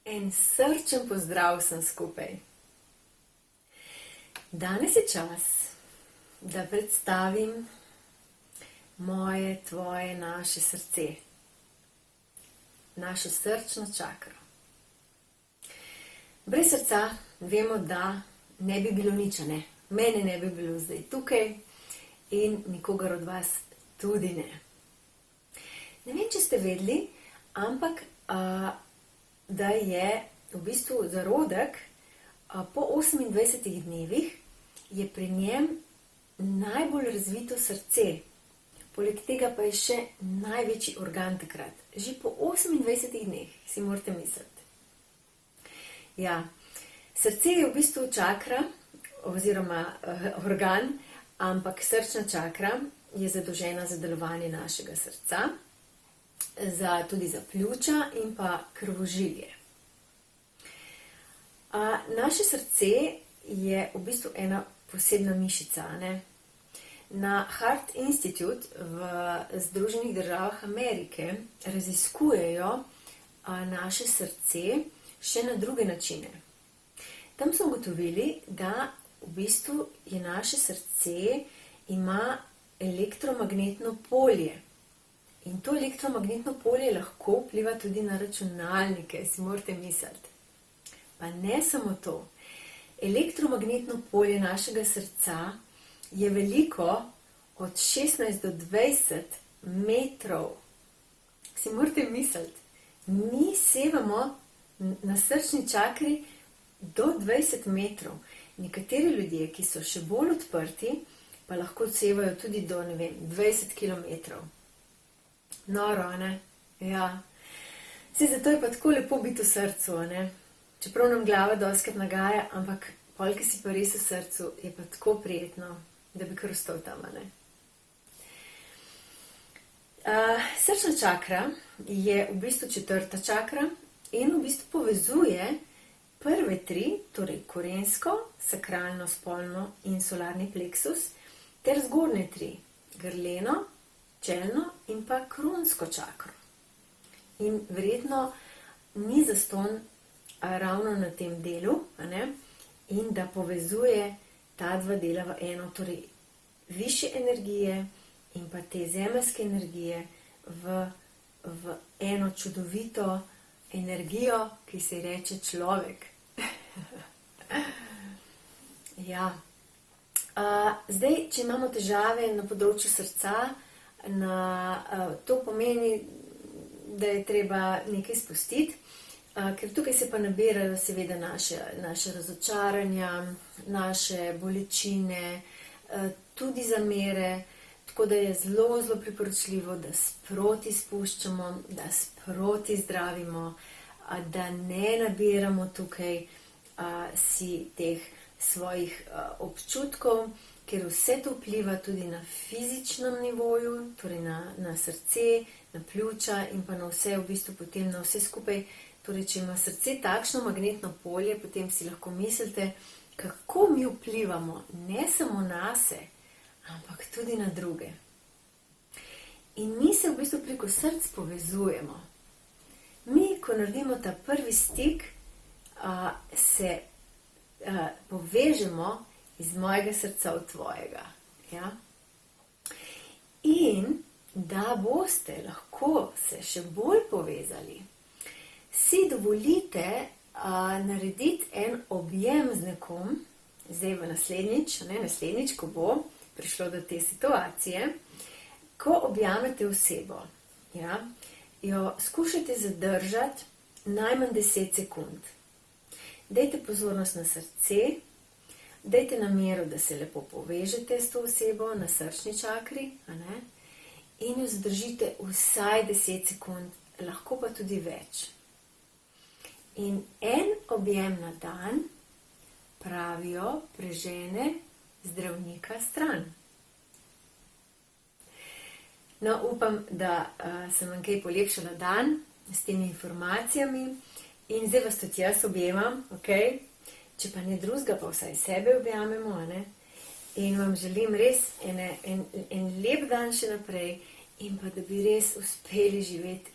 En srčen pozdrav vsem skupaj. Danes je čas, da predstavim moje, tvoje, naše srce. Našo srčno čakro. Brez srca vemo, da ne bi bilo nič, ne? Mene ne bi bilo zdaj tukaj in nikogar od vas tudi ne. Ne vem, če ste vedeli, ampak da je v bistvu zarodek po 28 dnevih je pri njem najbolj razvito srce. Poleg tega pa je še največji organ takrat. Že po 28 dneh si morate misliti. Ja, srce je v bistvu čakra oziroma organ, ampak srčna čakra je zadolžena za delovanje našega srca, tudi za pljuča in pa krvožilje. Naše srce je v bistvu ena posebna mišica, ne? Na Heart Institute v Združenih državah Amerike raziskujejo naše srce še na druge načine. Tam so ugotovili, da v bistvu je naše srce ima elektromagnetno polje. In to elektromagnetno polje lahko vpliva tudi na računalnike, si morate misliti. Pa ne samo to. Elektromagnetno polje našega srca je veliko od 16 do 20 metrov. Si morate misliti, mi sevamo na srčni čakri do 20 metrov. Nekateri ljudje, ki so še bolj odprti, pa lahko sevajo tudi do, 20 kilometrov. Noro, ne? Ja. Saj zato je pa tako lepo biti v srcu, ne? Čeprav nam glava dostikrat nagaja, ampak pol, ki si pa res v srcu, je pa tako prijetno, da bi kar ostal tam, ne? Srčna čakra je v bistvu 4. čakra in v bistvu povezuje prve 3, torej korensko, sakralno, spolno in solarni pleksus, ter zgornje 3, grleno, čelno in pa kronsko čakro. In verjetno ni zastonj ravno na tem delu, ne? In da povezuje ta dva dela v eno, torej višje energije in pa te zemeljske energije v eno čudovito energijo, ki se reče človek. Ja. Zdaj, če imamo težave na področju srca, to pomeni, da je treba nekaj spustiti, ker tukaj se pa nabirajo seveda naše razočaranja, naše bolečine, tudi zamere, tako da je zelo, zelo priporočljivo, da sproti spuščamo, da sproti zdravimo, da ne nabiramo tukaj si teh svojih občutkov, ker vse to vpliva tudi na fizičnem nivoju, torej na srce, na pljuča in pa na vse, v bistvu potem na vse skupaj. Torej, če ima srce takšno magnetno polje, potem si lahko mislite, kako mi vplivamo ne samo nase, ampak tudi na druge. In mi se v bistvu preko src povezujemo. Mi, ko naredimo ta prvi stik, se povežemo iz mojega srca v tvojega. Ja? In da boste lahko se še bolj povezali, si dovolite narediti en objem z nekom, zdaj v naslednjič, ko bo prišlo do te situacije, ko objamete osebo, ja, jo skušajte zadržati najmanj 10 sekund. Dajte pozornost na srce, dajte namero, da se lepo povežete s to osebo na srčni čakri, in jo zadržite vsaj 10 sekund, lahko pa tudi več. In en objem na dan, pravijo, prežene zdravnika stran. No, upam, da sem vam kaj polepšala dan s temi informacijami in zdaj vas tudi jaz objemam, ok? Če pa ne drugega, pa vsaj sebe objamemo, ne? In vam želim res en lep dan še naprej in pa da bi res uspeli živeti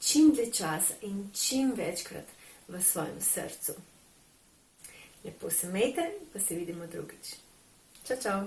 čim dlje časa in čim večkrat v svojem srcu. Lepo se imejte, pa se vidimo drugič. Čau, čau!